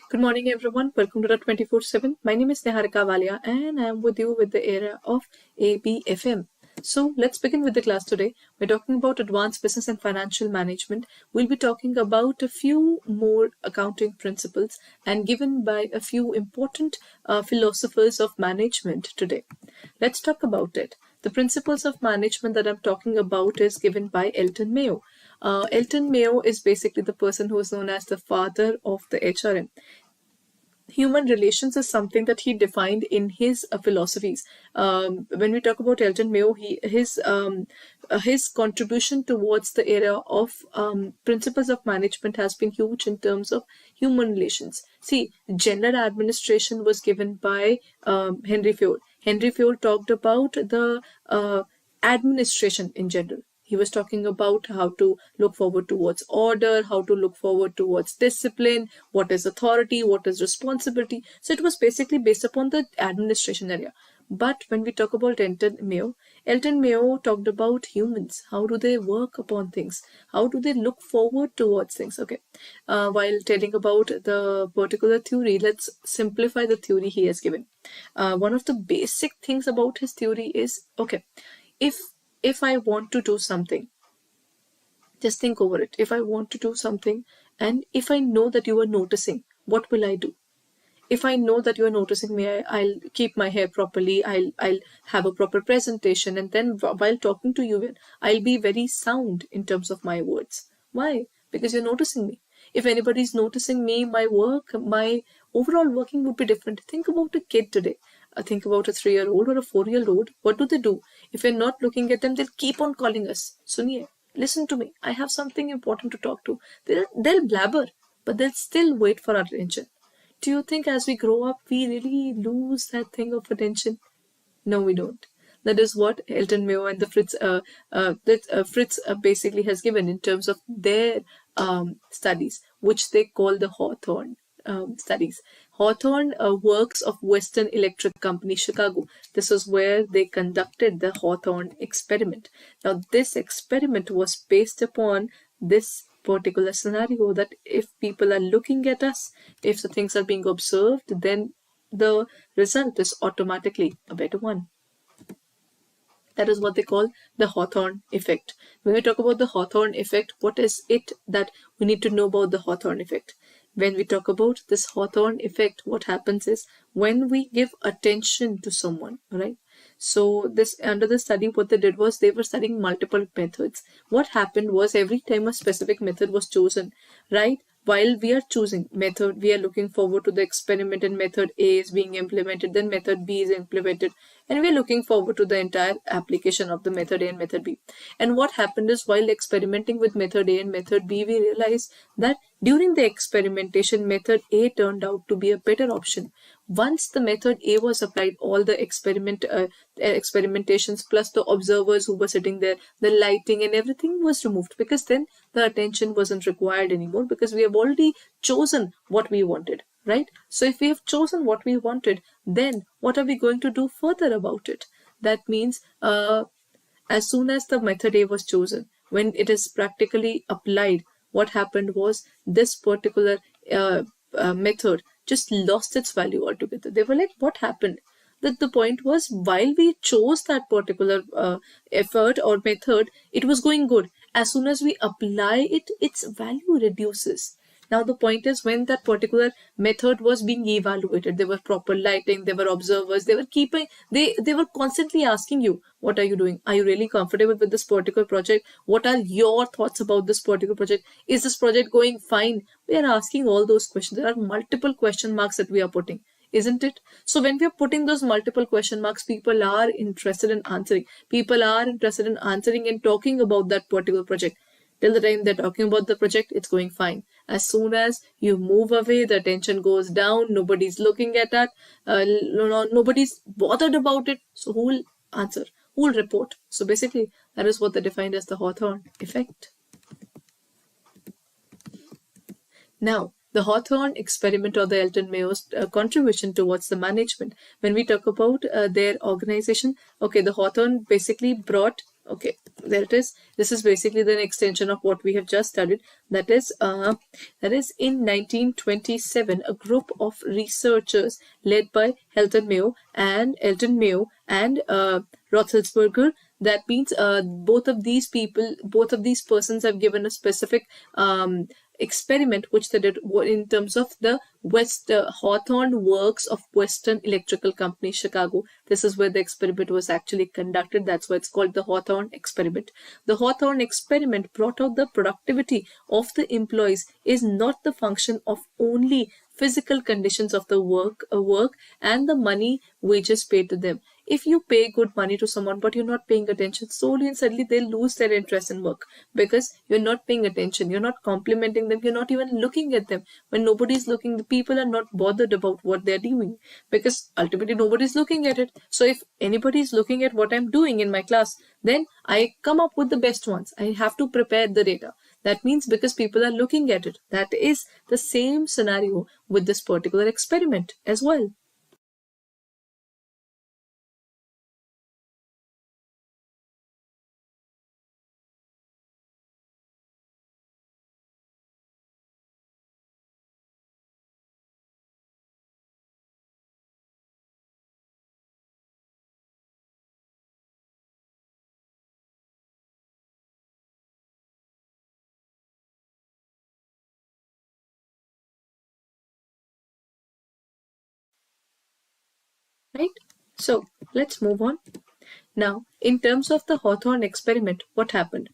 Good morning, everyone. Welcome to the 24/7. My name is Niharika Walia, and I am with you with the era of ABFM. So let's begin with the class today. We're talking about advanced business and financial management. We'll be talking about a few more accounting principles and given by a few important philosophers of management today. Let's talk about it. The principles of management that I'm talking about is given by Elton Mayo. Elton Mayo is basically the person who is known as the father of the HRM. Human relations is something that he defined in his philosophies. When we talk about Elton Mayo, his contribution towards the area of principles of management has been huge in terms of human relations. See, gender administration was given by Henry Fayol. Henry Fayol talked about the administration in general. He was talking about how to look forward towards order, how to look forward towards discipline, what is authority, what is responsibility. So it was basically based upon the administration area. But when we talk about Elton Mayo talked about humans. How do they work upon things? How do they look forward towards things? Okay. While telling about the particular theory, let's simplify the theory he has given. One of the basic things about his theory is, okay, if I want to do something, just think over it. If I want to do something and if I know that you are noticing, what will I do? If I know that you are noticing me, I'll keep my hair properly, I'll have a proper presentation, and then while talking to you, I'll be very sound in terms of my words. Why? Because you're noticing me. If anybody's noticing me, my work, my overall working would be different. Think about a kid today. Think about a 3-year-old or a 4-year-old. What do? If we're not looking at them, they'll keep on calling us. Suniye, listen to me. I have something important to talk to. They'll blabber, but they'll still wait for our attention. Do you think as we grow up, we really lose that thing of attention? No, we don't. That is what Elton Mayo and the Fritz basically has given in terms of their studies, which they call the Hawthorne studies. Hawthorne Works of Western Electric Company, Chicago. This is where they conducted the Hawthorne experiment. Now, this experiment was based upon this particular scenario that if people are looking at us, if the things are being observed, then the result is automatically a better one. That is what they call the Hawthorne Effect. When we talk about the Hawthorne Effect, what is it that we need to know about the Hawthorne Effect? When we talk about this Hawthorne Effect, what happens is when we give attention to someone, right? So under the study, what they did was they were studying multiple methods. What happened was every time a specific method was chosen, right? While we are choosing method, we are looking forward to the experiment and method A is being implemented, then method B is implemented, and we are looking forward to the entire application of the method A and method B. And what happened is while experimenting with method A and method B, we realized that during the experimentation, method A turned out to be a better option. Once the method A was applied, all the experimentations plus the observers who were sitting there, the lighting and everything was removed, because then the attention wasn't required anymore, because we have already chosen what we wanted, right? So if we have chosen what we wanted, then what are we going to do further about it? That means as soon as the method A was chosen, when it is practically applied, what happened was this particular method just lost its value altogether. They were like, what happened? That the point was, while we chose that particular effort or method, it was going good. As soon as we apply it, its value reduces. Now the point is, when that particular method was being evaluated, there were proper lighting, there were observers, they were constantly asking you, what are you doing? Are you really comfortable with this particular project? What are your thoughts about this particular project? Is this project going fine? We are asking all those questions. There are multiple question marks that we are putting, isn't it? So when we are putting those multiple question marks, people are interested in answering. People are interested in answering and talking about that particular project. Till the time they're talking about the project, it's going fine. As soon as you move away, the attention goes down. Nobody's looking at that. Nobody's bothered about it. So who will answer? Who will report? So basically, that is what they defined as the Hawthorne Effect. Now, the Hawthorne experiment or the Elton Mayo's contribution towards the management. When we talk about their organization, okay, the Hawthorne basically brought, okay, there it is. This is basically the extension of what we have just studied. That is in 1927, a group of researchers led by Elton Mayo and Roethlisberger. That means both of these persons have given a specific experiment which they did in terms of the Hawthorne Works of Western Electrical Company, Chicago. This is where the experiment was actually conducted. That's why it's called the Hawthorne experiment. The Hawthorne experiment brought out the productivity of the employees is not the function of only physical conditions of the work and the money wages paid to them. If you pay good money to someone but you're not paying attention, slowly and suddenly they'll lose their interest in work because you're not paying attention, you're not complimenting them, you're not even looking at them. When nobody's looking, the people are not bothered about what they're doing because ultimately nobody's looking at it. So if anybody's looking at what I'm doing in my class, then I come up with the best ones. I have to prepare the data. That means because people are looking at it. That is the same scenario with this particular experiment as well. Right? So let's move on. Now, in terms of the Hawthorne experiment, what happened?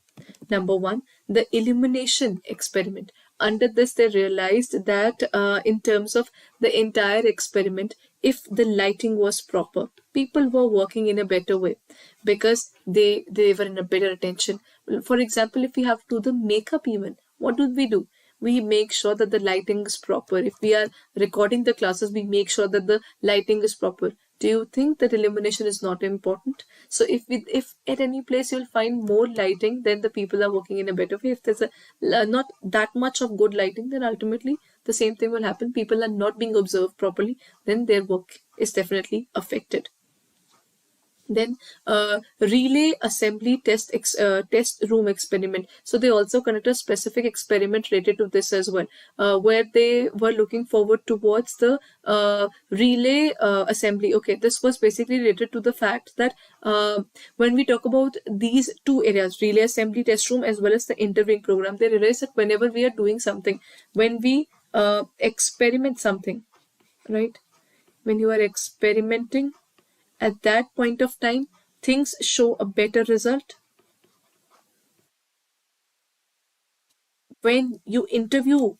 Number one, the illumination experiment. Under this, they realized that in terms of the entire experiment, if the lighting was proper, people were working in a better way because they were in a better attention. For example, if we have to do the makeup even, what do? We make sure that the lighting is proper. If we are recording the classes, we make sure that the lighting is proper. Do you think that illumination is not important? So if at any place you'll find more lighting, then the people are working in a better way. If there's not that much of good lighting, then ultimately the same thing will happen. People are not being observed properly, then their work is definitely affected. Then relay assembly test room experiment. So they also conducted a specific experiment related to this as well, where they were looking forward towards the relay assembly. Okay, this was basically related to the fact that when we talk about these two areas, relay assembly test room as well as the interviewing program, they realize that whenever we are doing something, when we experiment something, right? When you are experimenting, at that point of time, things show a better result. When you interview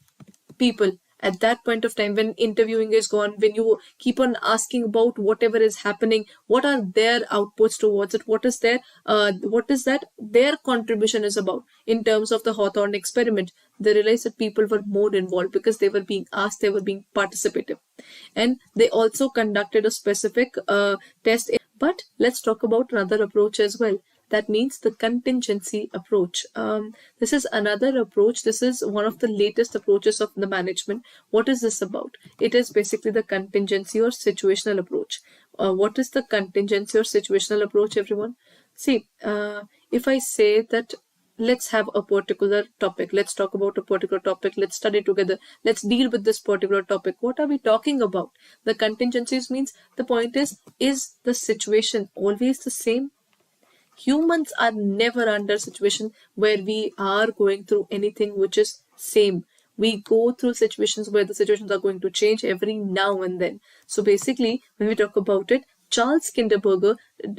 people, at that point of time, when interviewing is gone, when you keep on asking about whatever is happening, what are their outputs towards it, what is that their contribution is about in terms of the Hawthorne experiment, they realized that people were more involved because they were being asked, they were being participative. And they also conducted a specific test. But let's talk about another approach as well. That means the contingency approach. This is another approach. This is one of the latest approaches of the management. What is this about? It is basically the contingency or situational approach. What is the contingency or situational approach, everyone? See, if I say that let's have a particular topic, let's talk about a particular topic, let's study together, let's deal with this particular topic, what are we talking about? The contingencies means the point is the situation always the same? Humans are never under a situation where we are going through anything which is same. We go through situations where the situations are going to change every now and then. So basically, when we talk about it, Charles Kindleberger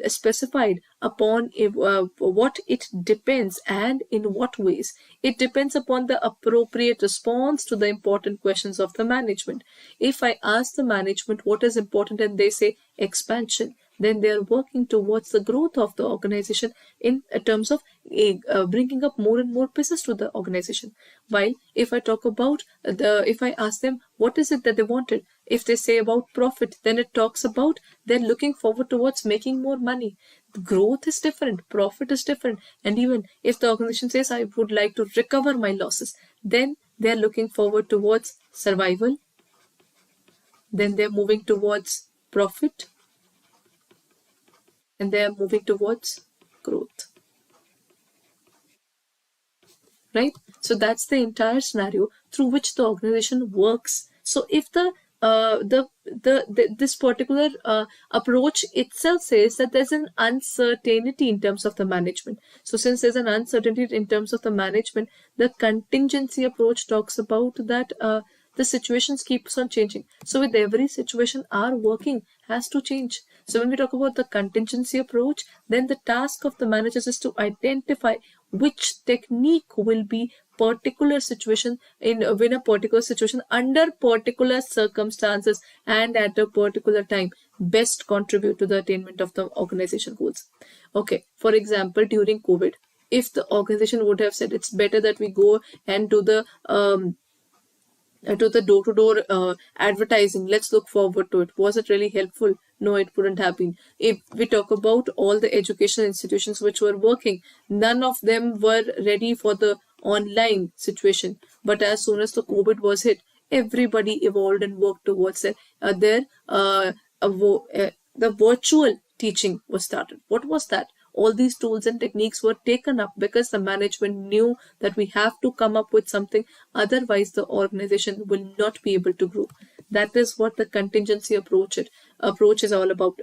specified upon what it depends and in what ways. It depends upon the appropriate response to the important questions of the management. If I ask the management what is important and they say expansion, then they are working towards the growth of the organization in terms of bringing up more and more business to the organization. While if I talk about if I ask them what is it that they wanted, if they say about profit, then it talks about they're looking forward towards making more money. The growth is different, profit is different, and even if the organization says I would like to recover my losses, then they're looking forward towards survival. Then they're moving towards profit, and they are moving towards growth. right? So that's the entire scenario through which the organization works. So if this particular approach itself says that there's an uncertainty in terms of the management. So since there's an uncertainty in terms of the management, the contingency approach talks about that the situations keeps on changing. So with every situation, our working has to change. So when we talk about the contingency approach, then the task of the managers is to identify which technique will be particular situation in a particular situation under particular circumstances and at a particular time best contribute to the attainment of the organization goals. Okay, for example, during COVID, if the organization would have said it's better that we go and do the door-to-door advertising, let's look forward to it. Was it really helpful? No, it wouldn't have been. If we talk about all the educational institutions which were working, none of them were ready for the online situation. But as soon as the COVID was hit, everybody evolved and worked towards the virtual teaching was started. What was that? All these tools and techniques were taken up because the management knew that we have to come up with something, otherwise the organization will not be able to grow. That is what the contingency approach is all about.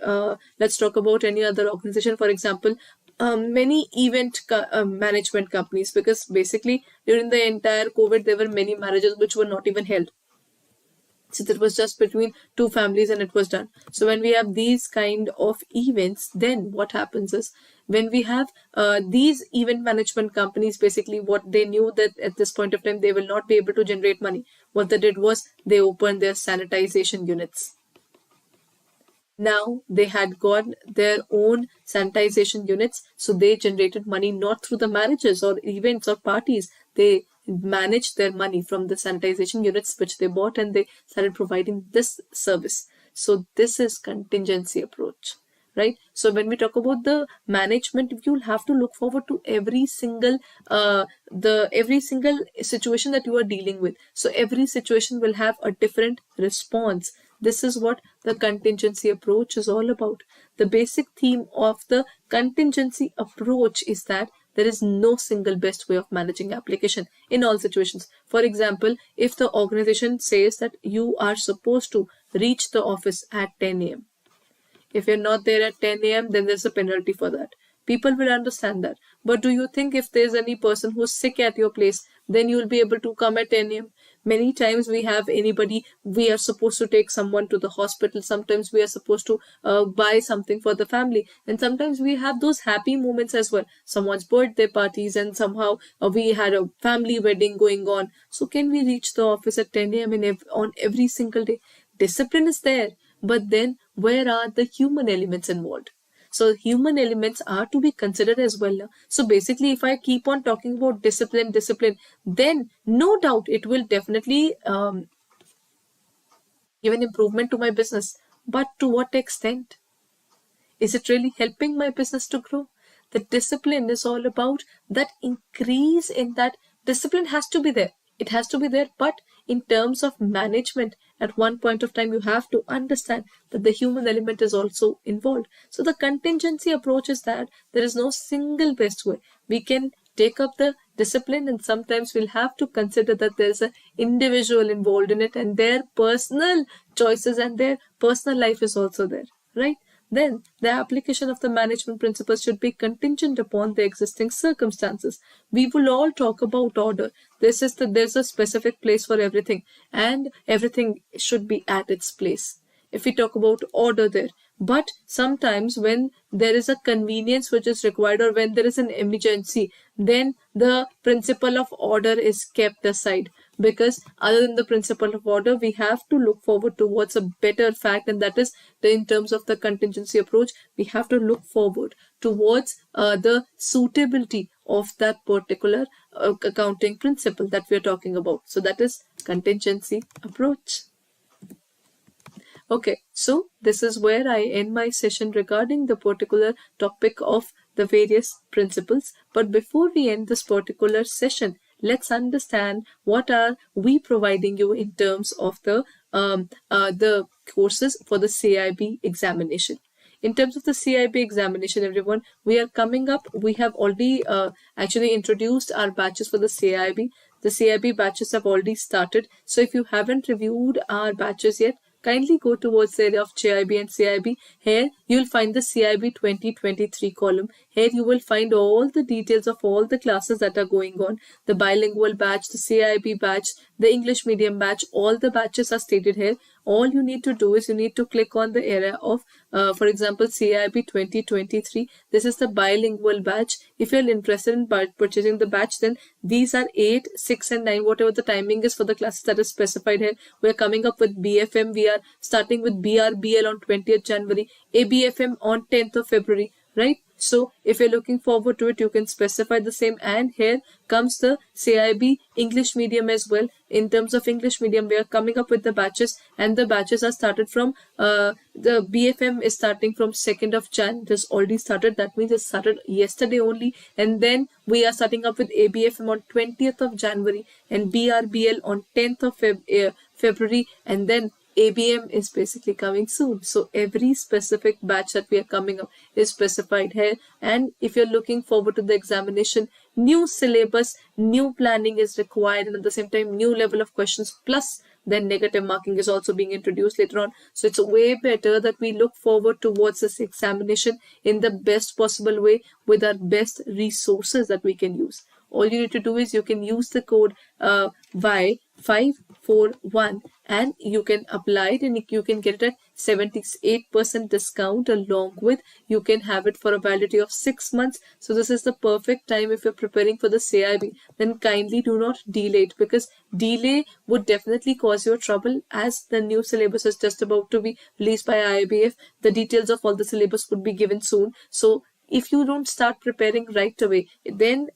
Let's talk about any other organization. For example, many event management companies, because basically during the entire COVID there were many marriages which were not even held. So it was just between two families and it was done. So when we have these kind of events, then what happens is when we have these event management companies, basically what they knew that at this point of time they will not be able to generate money. What they did was they opened their sanitization units. Now they had got their own sanitization units, so they generated money not through the marriages or events or parties. They managed their money from the sanitization units which they bought, and they started providing this service. So this is contingency approach, right? So when we talk about the management, you'll have to look forward to every single situation that you are dealing with. So every situation will have a different response. This is what the contingency approach is all about. The basic theme of the contingency approach is that there is no single best way of managing application in all situations. For example, if the organization says that you are supposed to reach the office at 10 a.m. If you're not there at 10 a.m., then there's a penalty for that. People will understand that. But do you think if there's any person who's sick at your place, then you'll be able to come at 10 a.m.? Many times we are supposed to take someone to the hospital. Sometimes we are supposed to buy something for the family. And sometimes we have those happy moments as well. Someone's birthday parties, and somehow we had a family wedding going on. So can we reach the office at 10 a.m. on every single day? Discipline is there. But then where are the human elements involved? So human elements are to be considered as well. So basically, if I keep on talking about discipline, then no doubt it will definitely give an improvement to my business. But to what extent? Is it really helping my business to grow? The discipline is all about that increase in that. Discipline has to be there. It has to be there, but in terms of management, at one point of time, you have to understand that the human element is also involved. So the contingency approach is that there is no single best way. We can take up the discipline, and sometimes we'll have to consider that there's an individual involved in it, and their personal choices and their personal life is also there, right? Then the application of the management principles should be contingent upon the existing circumstances. We will all talk about order. There's a specific place for everything, and everything should be at its place. If we talk about order there, but sometimes when there is a convenience which is required, or when there is an emergency, then the principle of order is kept aside. Because other than the principle of order, we have to look forward towards a better fact, and that is in terms of the contingency approach, we have to look forward towards the suitability of that particular accounting principle that we are talking about. So that is contingency approach. Okay, so this is where I end my session regarding the particular topic of the various principles. But before we end this particular session, let's understand what are we providing you in terms of the courses for the CAIIB examination. in terms of the CAIIB examination, everyone, we are coming up. We have already actually introduced our batches for the CAIIB. The CAIIB batches have already started. So if you haven't reviewed our batches yet, kindly go towards the area of JAIIB and CAIIB. Here you will find the CAIIB 2023 column. Here you will find all the details of all the classes that are going on. The bilingual batch, the CAIIB batch, the English medium batch, all the batches are stated here. All you need to do is you need to click on the area of, for example, CAIIB 2023. This is the bilingual batch. If you're interested in purchasing the batch, then these are 8, 6 and 9, whatever the timing is for the classes that is specified here. We're coming up with BFM. We are starting with BRBL on 20th January, ABFM on 10th of February, right? So if you're looking forward to it, you can specify the same. And here comes the CAIIB English medium as well. In terms of English medium, we are coming up with the batches, and the batches are started from, the BFM is starting from 2nd of Jan. It has already started. That means it started yesterday only. And then we are starting up with ABFM on 20th of January and BRBL on 10th of February. And then ABM is basically coming soon. So every specific batch that we are coming up is specified here. And if you're looking forward to the examination, new syllabus, new planning is required, and at the same time new level of questions, plus then negative marking is also being introduced later on. So it's way better that we look forward towards this examination in the best possible way with our best resources that we can use. All you need to do is you can use the code Y541 and you can apply it, and you can get it at 78% discount. Along with, you can have it for a validity of 6 months. So this is the perfect time if you're preparing for the CAIIB. Then kindly do not delay it, because delay would definitely cause you trouble, as the new syllabus is just about to be released by IIBF. The details of all the syllabus would be given soon. So if you don't start preparing right away, then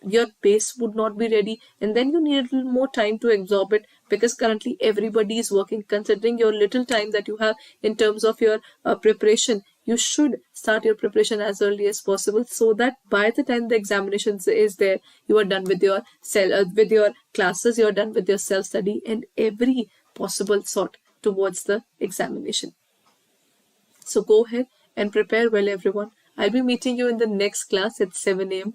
your base would not be ready, and then you need a little more time to absorb it, because currently everybody is working. Considering your little time that you have in terms of your preparation, you should start your preparation as early as possible, so that by the time the examination is there, you are done with your classes, you are done with your self-study and every possible sort towards the examination. So go ahead and prepare well, everyone. I'll be meeting you in the next class at 7 a.m.